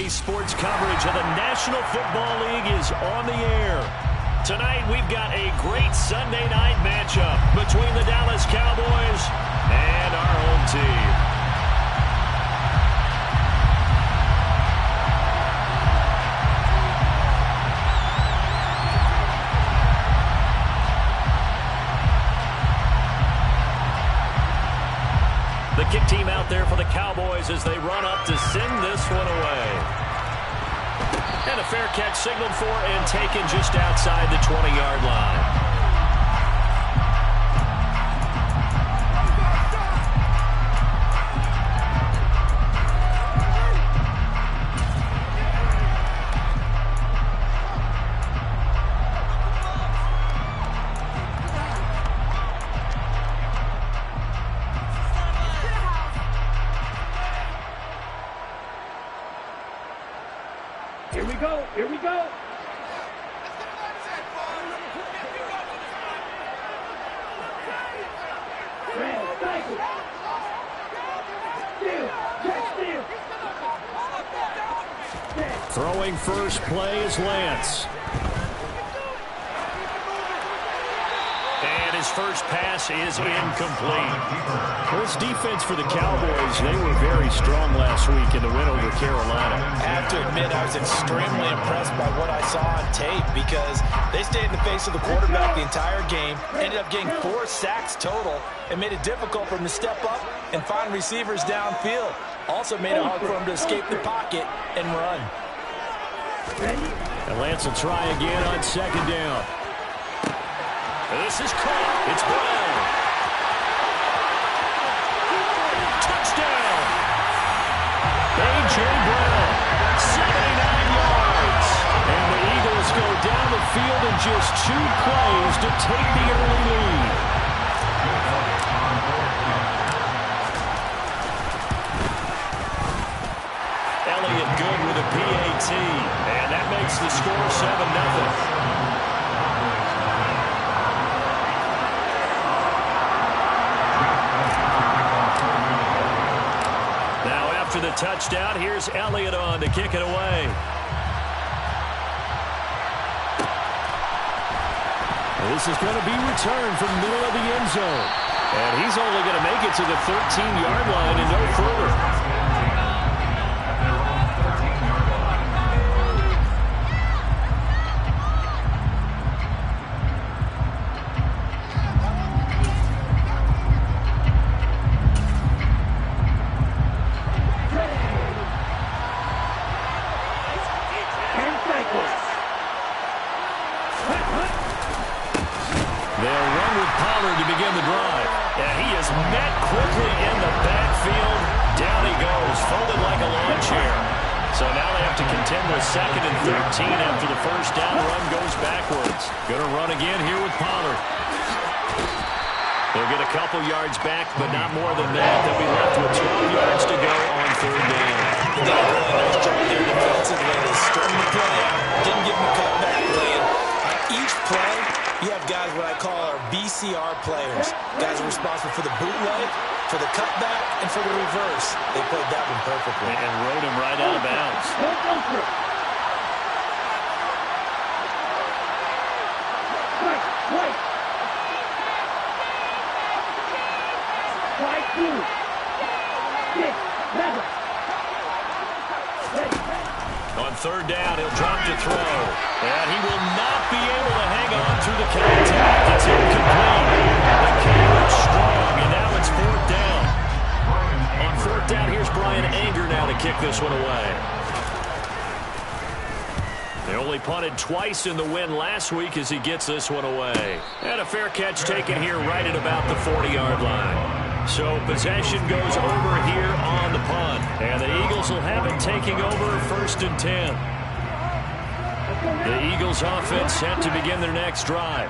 Today's sports coverage of the National Football League is on the air. Tonight, we've got a great Sunday night matchup between the Dallas Cowboys and our home team. The kick team out there for the Cowboys as they run up to send this one away. And a fair catch signaled for and taken just outside the 20-yard line. Here we go. Here we go. Throwing first play is Lance. And his first pass is incomplete. Well, this defense for the Cowboys, they were very strong last week in the win over Carolina. I have to admit, I was extremely impressed by what I saw on tape because they stayed in the face of the quarterback the entire game, ended up getting 4 sacks total, and made it difficult for him to step up and find receivers downfield. Also made it hard for him to escape the pocket and run. And Lance will try again on second down. This is caught. It's Brown. Touchdown. A.J. Brown, 79 yards. And the Eagles go down the field in just 2 plays to take the early lead. Elliott good with a PAT. And that makes the score 7-0. After the touchdown, here's Elliott on to kick it away. This is going to be returned from the middle of the end zone. And he's only going to make it to the 13-yard line and no further. To begin the drive. And he is met quickly in the backfield. Down he goes, folded like a lawn chair. So now they have to contend with 2nd and 13 after the first down run goes backwards. Going to run again here with Pollard. They'll get a couple yards back, but not more than that. They'll be left with 12 yards to go on 3rd down. They did a really nice job there defensively. They started the play out, didn't give him a cutback lane. On each play, you have guys what I call our BCR players. Guys are responsible for the bootleg, for the cutback, and for the reverse. They played that one perfectly. And rode him right out of bounds. On 3rd down, he'll drop to throw. And he will not be able to hang on through the contact. It's incomplete. The carriage strong, and now it's 4th down. On 4th down, here's Brian Anger now to kick this one away. They only punted twice in the win last week as he gets this one away. And a fair catch taken here right at about the 40-yard line. So possession goes over here on the punt. And the Eagles will have it taking over 1st and 10. The Eagles offense set to begin their next drive.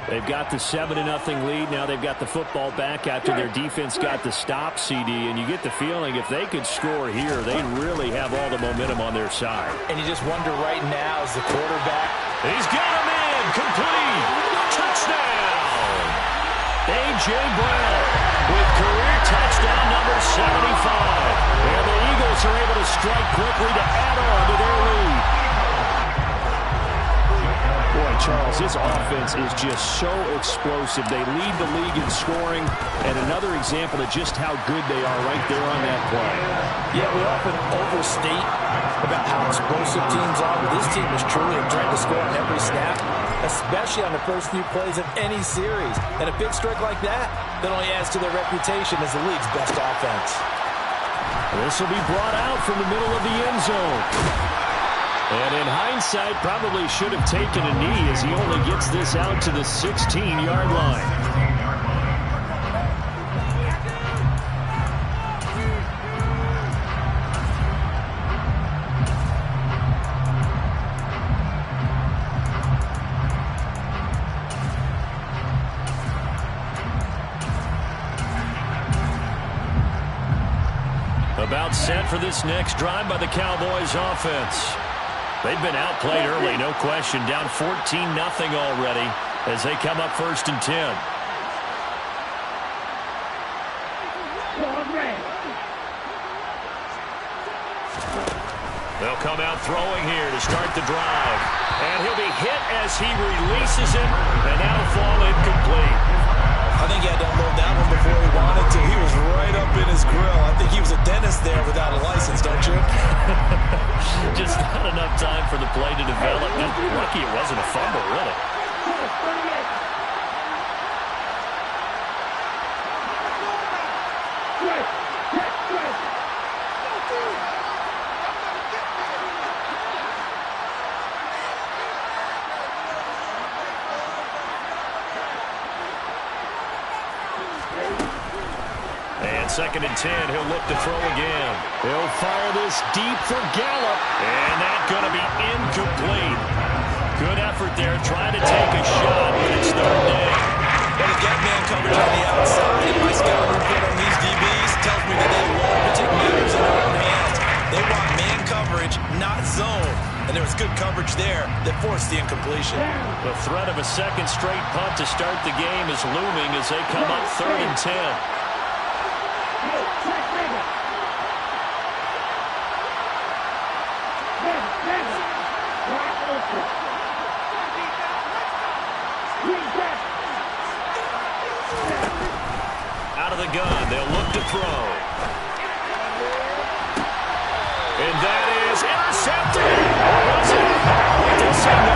They've got the 7-0 lead. Now they've got the football back after their defense got the stop, CD. And you get the feeling if they could score here, they really have all the momentum on their side. And you just wonder right now as the quarterback. He's got him in. Complete. Touchdown. A.J. Brown with career touchdown number 75. And the Eagles are able to strike quickly to add on to their lead. Boy, Charles, this offense is just so explosive. They lead the league in scoring, and another example of just how good they are right there on that play. Yeah, we often overstate about how explosive teams are, but this team is truly a threat to score on every snap, especially on the first few plays of any series. And a big strike like that only adds to their reputation as the league's best offense. This will be brought out from the middle of the end zone. And in hindsight, probably should have taken a knee as he only gets this out to the 16-yard line. About set for this next drive by the Cowboys offense. They've been outplayed early, no question. Down 14-0 already as they come up 1st and 10. They'll come out throwing here to start the drive. And he'll be hit as he releases it, and that'll fall incomplete. I think he had to unload that one before he wanted to. He was right up in his grill. I think he was a dentist there without a license, don't you? Just not enough time for the play to develop. Lucky it wasn't a fumble, really. And 2nd and 10, he'll look to throw again. He'll fire this deep for Gallup, and that's going to be incomplete. Good effort there, trying to take a shot, but it's 3rd down. Well, the gap man coverage on the outside, and my scouting report on these DBs tells me that they love to take matters in their own hands. They want man coverage, not zone. And there was good coverage there that forced the incompletion. The threat of a second straight punt to start the game is looming as they come up 3rd and 10. Out of the gun, they'll look to throw. And that is intercepted. Or was it? They'll say no.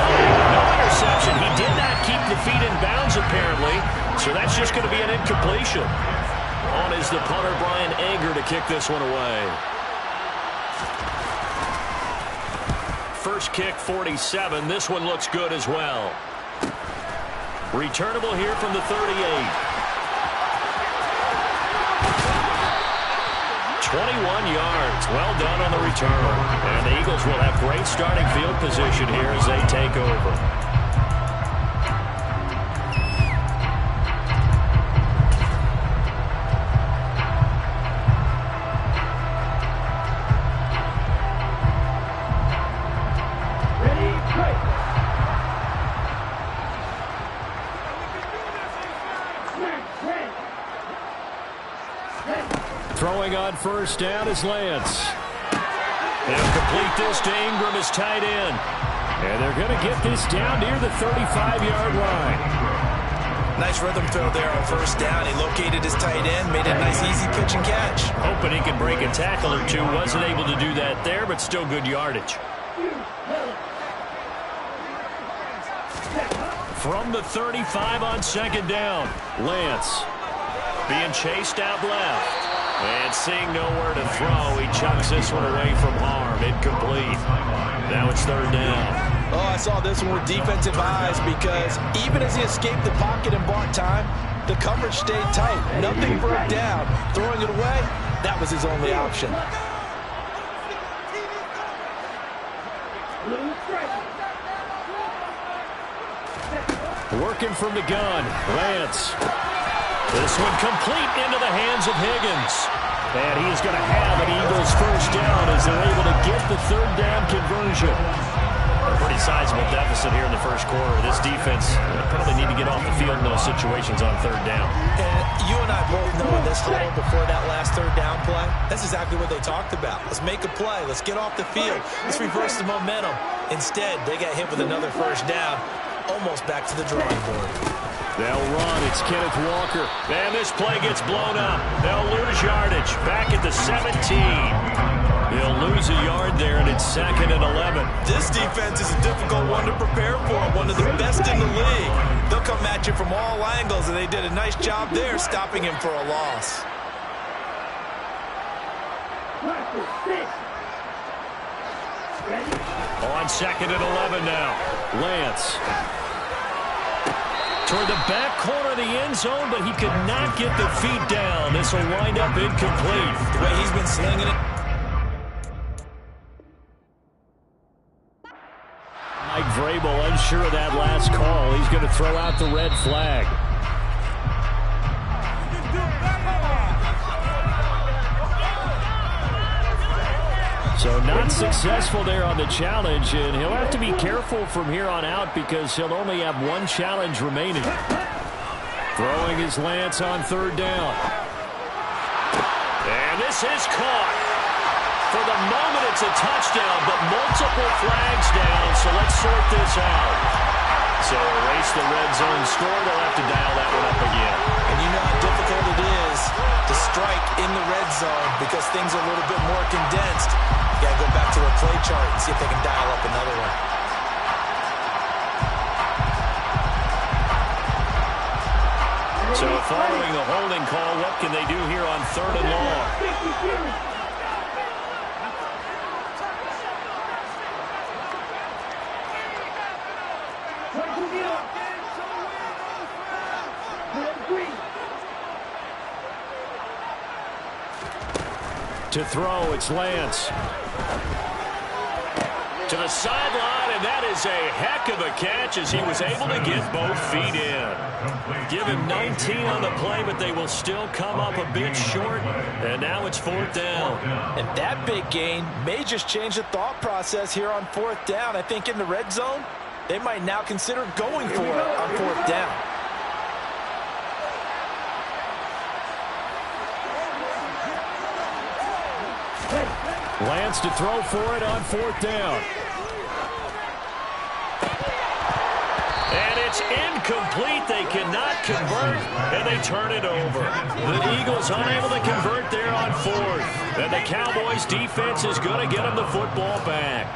No interception. He did not keep the feet in bounds, apparently. So that's just going to be an incompletion. On is the punter, Brian Anger, to kick this one away. First kick, 47. This one looks good as well. Returnable here from the 38. 21 yards. Well done on the return. And the Eagles will have great starting field position here as they take over. Throwing on first down is Lance. They'll complete this to Ingram as tight end. And they're going to get this down near the 35-yard line. Nice rhythm throw there on first down. He located his tight end, made a nice easy pitch and catch. Hoping he can break a tackle or two. Wasn't able to do that there, but still good yardage. From the 35 on second down, Lance being chased out left. And seeing nowhere to throw, he chucks this one away from harm. Incomplete. Now it's third down. Oh, I saw this one with defensive eyes because even as he escaped the pocket and bought time, the coverage stayed tight. Nothing broke down. Throwing it away, that was his only option. Working from the gun, Lance. This one complete into the hands of Higgins. And he's going to have an Eagles first down as they're able to get the third down conversion. pretty sizable deficit here in the first quarter. This defense probably need to get off the field in those situations on third down. And you and I both know in this huddle before that last third down play, that's exactly what they talked about. Let's make a play. Let's get off the field. Let's reverse the momentum. Instead, they got hit with another first down, almost back to the drawing board. They'll run. It's Kenneth Walker. And this play gets blown up. They'll lose yardage. Back at the 17. They'll lose a yard there, and it's 2nd and 11. This defense is a difficult one to prepare for, one of the best in the league. They'll come at you from all angles, and they did a nice job there stopping him for a loss. On 2nd and 11 now. Lance. Toward the back corner of the end zone, but he could not get the feet down. This will wind up incomplete. The way he's been slinging it. Mike Vrabel unsure of that last call. He's going to throw out the red flag. So not successful there on the challenge, and he'll have to be careful from here on out because he'll only have one challenge remaining. Throwing his Lance on third down. And this is caught. For the moment, it's a touchdown, but multiple flags down, so let's sort this out. So erase the red zone score. They'll have to dial that one up again. And you know how difficult it is to strike in the red zone because things are a little bit more condensed. You got to go back to their play chart and see if they can dial up another one. So following the holding call, what can they do here on 3rd and long? To throw, it's Lance. To the sideline, and that is a heck of a catch as he was able to get both feet in. Give him 19 on the play, but they will still come up a bit short, and now it's 4th down. And that big gain may just change the thought process here on 4th down. I think in the red zone, they might now consider going for it on 4th down. Lance to throw for it on 4th down. And it's incomplete. They cannot convert, and they turn it over. The Eagles unable to convert there on 4th. And the Cowboys defense is going to get them the football back.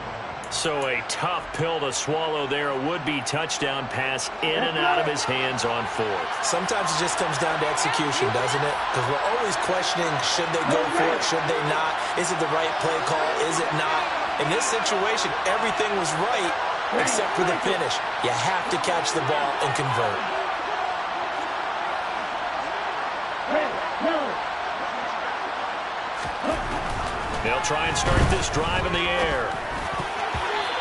So a tough pill to swallow there. A would-be touchdown pass in and out of his hands on 4th. Sometimes it just comes down to execution, doesn't it? Because we're always questioning, should they go for it, should they not? Is it the right play call, is it not? In this situation, everything was right except for the finish. You have to catch the ball and convert. They'll try and start this drive in the air.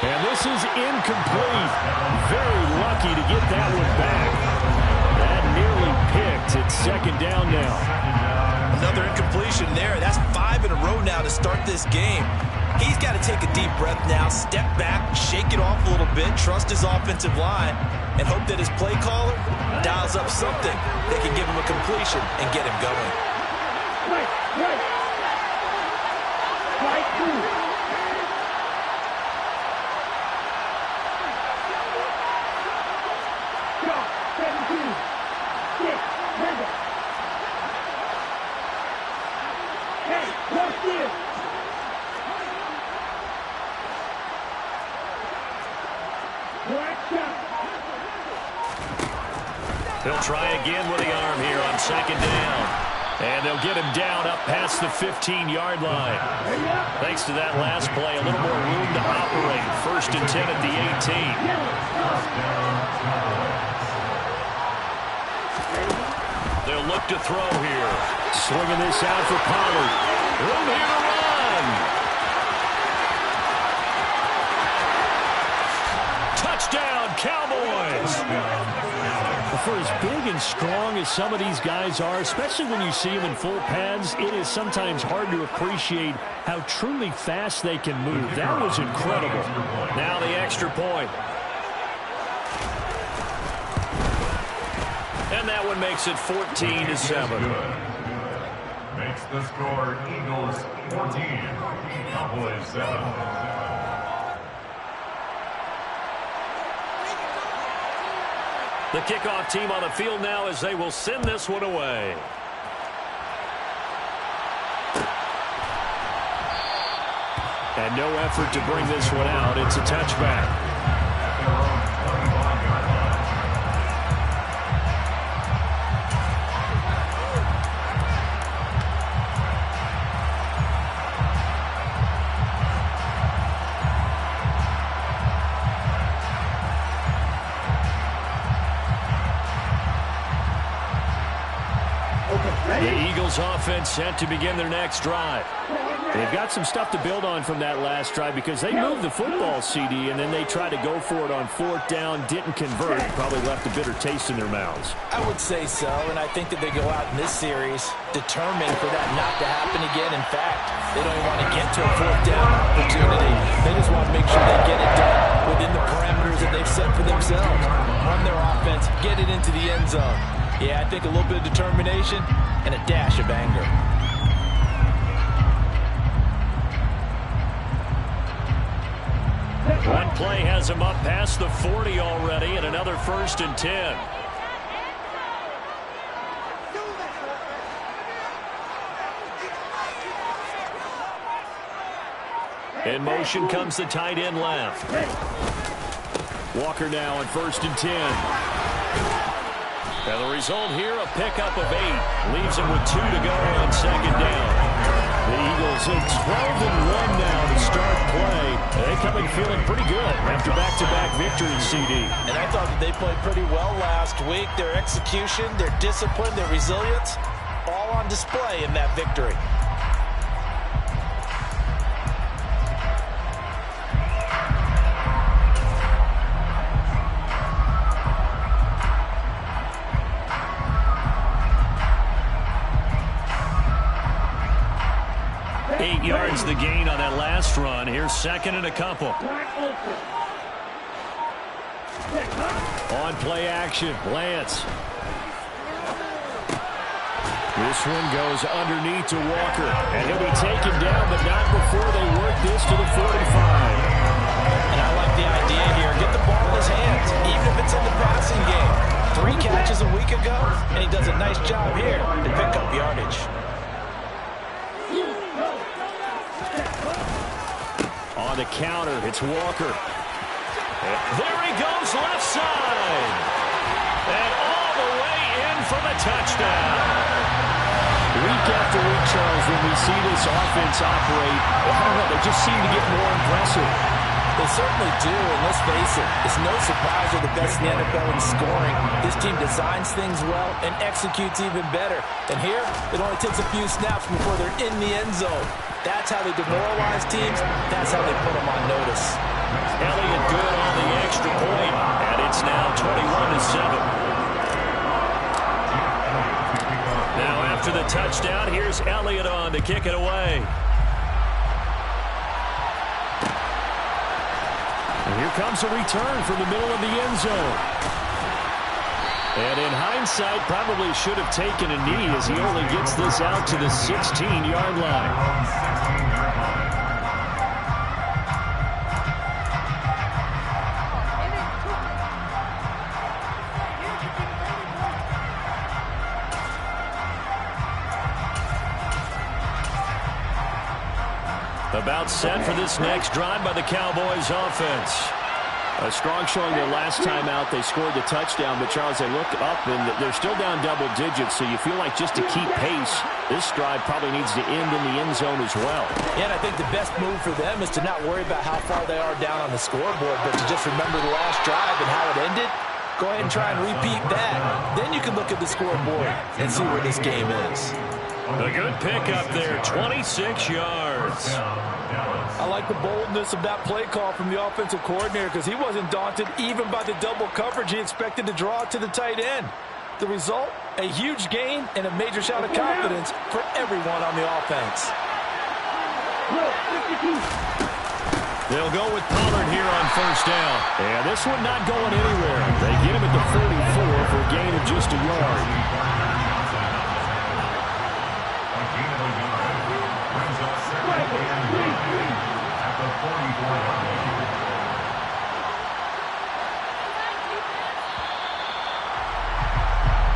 And this is incomplete. Very lucky to get that one back. That nearly picked. It's 2nd down now. Another incompletion there. That's 5 in a row now to start this game. He's got to take a deep breath now, step back, shake it off a little bit, trust his offensive line, and hope that his play caller dials up something that can give him a completion and get him going. They'll try again with the arm here on 2nd down. And they'll get him down up past the 15-yard line. Thanks to that last play, a little more room to operate. 1st and 10 at the 18. They'll look to throw here. Swinging this out for Pollard. Room here to run. Touchdown, Cowboys. For as big and strong as some of these guys are, especially when you see them in full pads, it is sometimes hard to appreciate how truly fast they can move. That was incredible. Now the extra point. And that one makes it 14-7. Makes the score Eagles 14, Cowboys 7. The kickoff team on the field now as they will send this one away. And no effort to bring this one out. It's a touchback. The Eagles offense set to begin their next drive. They've got some stuff to build on from that last drive because they moved the football, CD, and then they tried to go for it on fourth down, didn't convert, probably left a bitter taste in their mouths. I would say so, and I think that they go out in this series determined for that not to happen again. In fact, they don't even want to get to a fourth down opportunity. They just want to make sure they get it done within the parameters that they've set for themselves. Run their offense, get it into the end zone. Yeah, I think a little bit of determination and a dash of anger. One play has him up past the 40 already, and another 1st and 10. In motion comes the tight end left. Walker now on 1st and 10. And the result here, a pickup of 8. Leaves him with 2 to go on 2nd down. The Eagles at 12-1 now to start play. They come in feeling pretty good after back-to-back victories, CD. And I thought that they played pretty well last week. Their execution, their discipline, their resilience, all on display in that victory. The gain on that last run. Here's 2nd and a couple. On play action, Lance. This one goes underneath to Walker, and he'll be taken down, but not before they work this to the 45. And I like the idea here. Get the ball in his hands, even if it's in the passing game. 3 catches a week ago, and he does a nice job here to pick up yardage. On the counter, it's Walker. There he goes, left side. And all the way in for the touchdown. Week after week, Charles, when we see this offense operate, I don't know, they just seem to get more impressive. They certainly do, and let's face it, it's no surprise they're the best in the NFL in scoring. This team designs things well and executes even better. And here, it only takes a few snaps before they're in the end zone. That's how they demoralize teams. That's how they put them on notice. Elliott good on the extra point, and it's now 21-7. Now after the touchdown, here's Elliott on to kick it away. And here comes a return from the middle of the end zone. And in hindsight, probably should have taken a knee as he only gets this out to the 16-yard line. About set for this next drive by the Cowboys offense. A strong showing their last time out. They scored the touchdown, but Charles, they look up and they're still down double digits, so you feel like just to keep pace, this drive probably needs to end in the end zone as well. Yeah, and I think the best move for them is to not worry about how far they are down on the scoreboard, but to just remember the last drive and how it ended. Go ahead and try and repeat that. Then you can look at the scoreboard and see where this game is. A good pickup there, 26 yards. I like the boldness of that play call from the offensive coordinator because he wasn't daunted even by the double coverage he expected to draw to the tight end. The result, a huge gain and a major shot of confidence for everyone on the offense. They'll go with Pollard here on first down. And this one not going anywhere. They get him at the 44 for a gain of just a yard.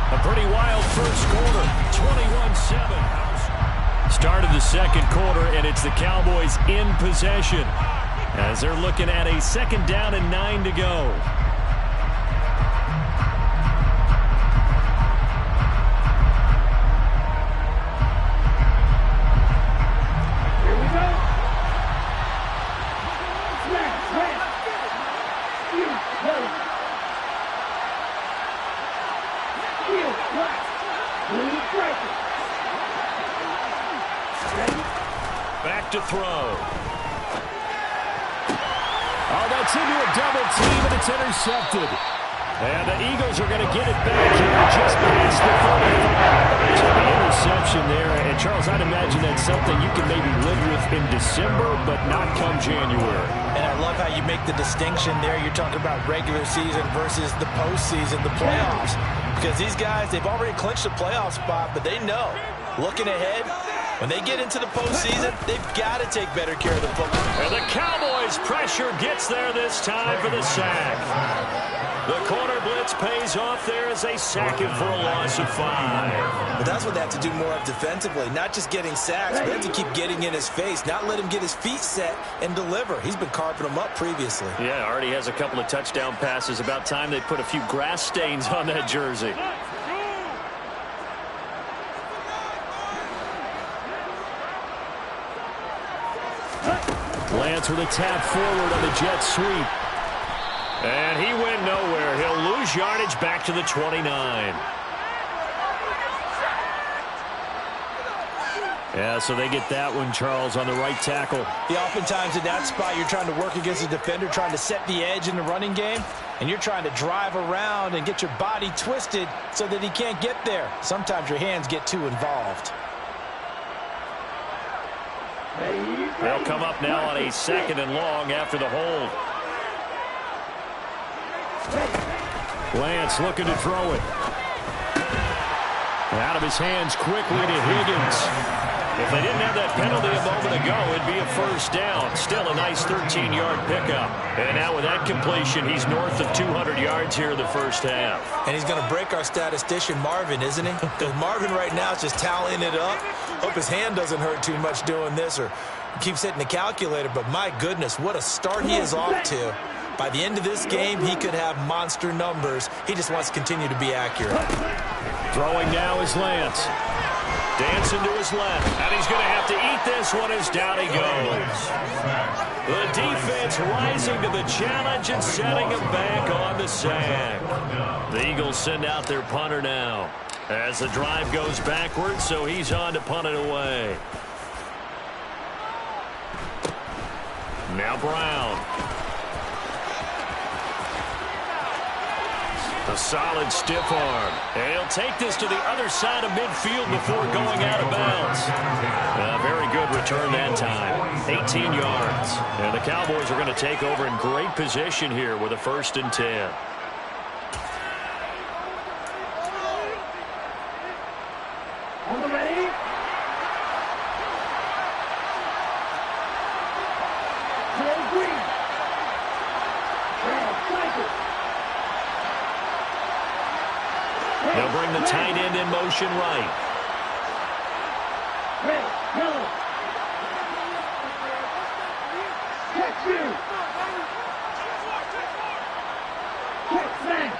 A pretty wild first quarter, 21-7. Start of the second quarter, and it's the Cowboys in possession as they're looking at a second down and 9 to go. Back to throw. Oh, that's into a double team, and it's intercepted. And the Eagles are going to get it back here just past the 45. So the interception there. And, Charles, I'd imagine that's something you can maybe live with in December, but not come January. And I love how you make the distinction there. You're talking about regular season versus the postseason, the playoffs. Because these guys, they've already clinched a playoff spot, but they know, looking ahead, when they get into the postseason, they've got to take better care of the football. And the Cowboys' pressure gets there this time for the sack. The corner blitz pays off there as they sack him for a loss of 5. But that's what they have to do more of defensively, not just getting sacks, but they have to keep getting in his face, not let him get his feet set and deliver. He's been carving them up previously. Yeah, already has a couple of touchdown passes. About time they put a few grass stains on that jersey. Lance with a tap forward on the jet sweep. And he went nowhere. He'll lose yardage back to the 29. Yeah, so they get that one, Charles, on the right tackle. Yeah, oftentimes in that spot, you're trying to work against a defender, trying to set the edge in the running game, and you're trying to drive around and get your body twisted so that he can't get there. Sometimes your hands get too involved. They'll come up now on a 2nd and long after the hold. Lance looking to throw it. Out of his hands quickly to Higgins. If they didn't have that penalty a moment ago, it'd be a first down. Still a nice 13-yard pickup. And now with that completion, he's north of 200 yards here in the first half. And he's going to break our statistician, Marvin, isn't he? Because Marvin right now is just tallying it up. Hope his hand doesn't hurt too much doing this or keeps hitting the calculator. But my goodness, what a start he is off to. By the end of this game, he could have monster numbers. He just wants to continue to be accurate. Throwing now is Lance. Dancing to his left. And he's going to have to eat this one as down he goes. The defense rising to the challenge and setting him back on the sack. The Eagles send out their punter now as the drive goes backwards, so he's on to punt it away. Now Brown. A solid stiff arm. And he'll take this to the other side of midfield before going out of bounds. A very good return that time. 18 yards. And the Cowboys are going to take over in great position here with a 1st and 10. On the ready. Cole Green. They'll bring the tight end in motion right. Red, yellow. Catch you. Catch smash.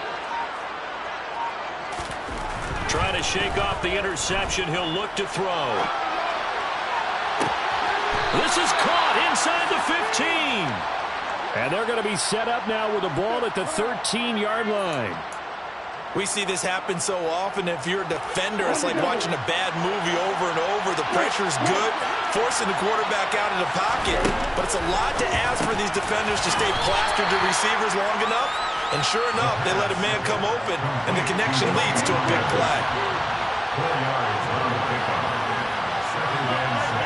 Trying to shake off the interception. He'll look to throw. This is caught inside the 15. And they're going to be set up now with the ball at the 13-yard line. We see this happen so often. If you're a defender, it's like watching a bad movie over and over. The pressure's good, forcing the quarterback out of the pocket. But it's a lot to ask for these defenders to stay plastered to receivers long enough. And sure enough, they let a man come open, and the connection leads to a big play. 4 yards on the pickup. 2nd and 6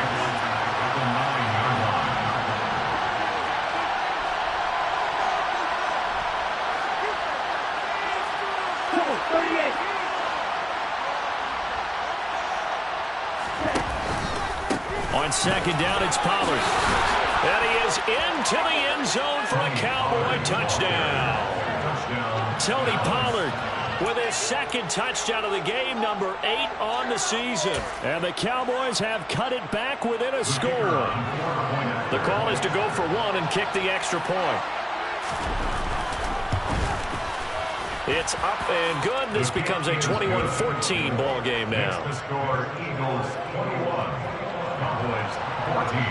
at the 9-yard line. On 2nd down, it's Pollard. And he is into the end zone for a Cowboy touchdown. Tony Pollard with his 2nd touchdown of the game, number 8 on the season. And the Cowboys have cut it back within a score. The call is to go for 1 and kick the extra point. It's up and good. This becomes a 21-14 ball game now. The score, Eagles 21, Cowboys 14.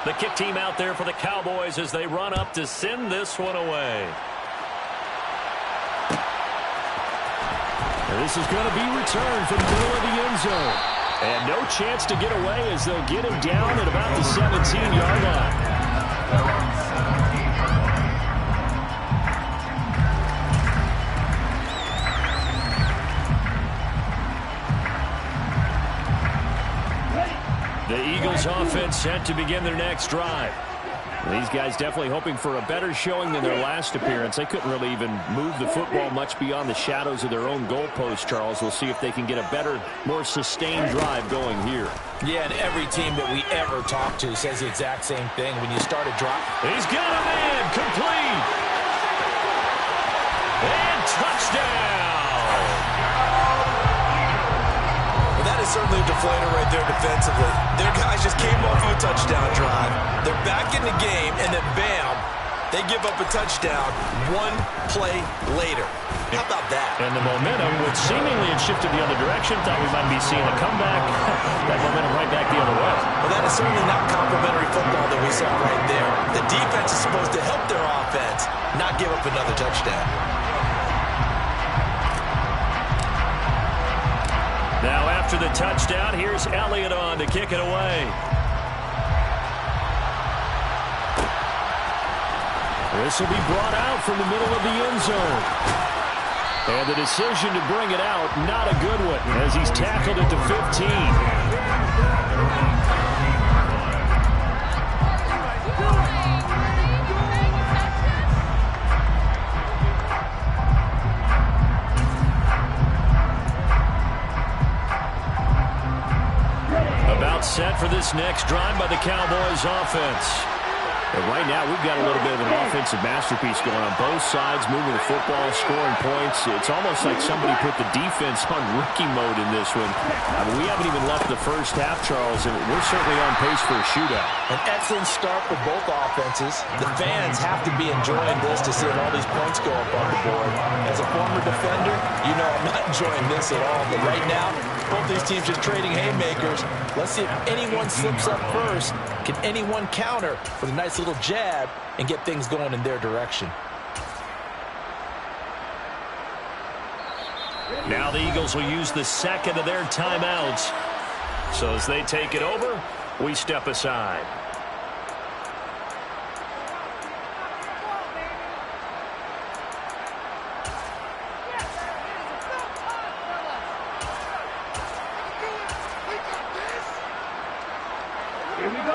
The kick team out there for the Cowboys as they run up to send this one away. And this is going to be returned from the middle of the end zone. And no chance to get away as they'll get him down at about the 17-yard line. The Eagles offense set to begin their next drive. These guys definitely hoping for a better showing than their last appearance. They couldn't really even move the football much beyond the shadows of their own goalpost, Charles. We'll see if they can get a better, more sustained drive going here. Yeah, and every team that we ever talk to says the exact same thing. When you start a drive, he's got a man, complete. And touchdown. That is certainly a deflator right there defensively. Their guys just came off of a touchdown drive. They're back in the game, and then bam, they give up a touchdown 1 play later. How about that? And the momentum, which seemingly had shifted the other direction, thought we might be seeing a comeback. That momentum right back the other way. Well, that is certainly not complimentary football that we saw right there. The defense is supposed to help their offense, not give up another touchdown. Now after the touchdown, here's Elliott on to kick it away. This will be brought out from the middle of the end zone. And the decision to bring it out, not a good one, as he's tackled at the 15. Set for this next drive by the Cowboys offense. And right now, we've got a little bit of an offensive masterpiece going on both sides, moving the football, scoring points. It's almost like somebody put the defense on rookie mode in this one. I mean, we haven't even left the first half, Charles, and we're certainly on pace for a shootout. An excellent start for both offenses. The fans have to be enjoying this to see all these points go up on the board. As a former defender, you know I'm not enjoying this at all. But right now, both these teams just trading haymakers. Let's see if anyone slips up first. Can anyone counter with a nice little jab and get things going in their direction? Now the Eagles will use the second of their timeouts. So as they take it over, we step aside.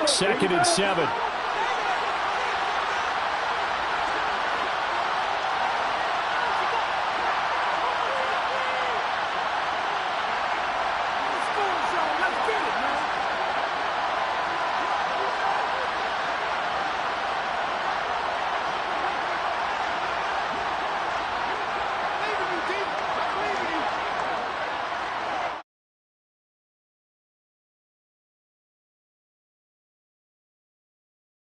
Second and 7.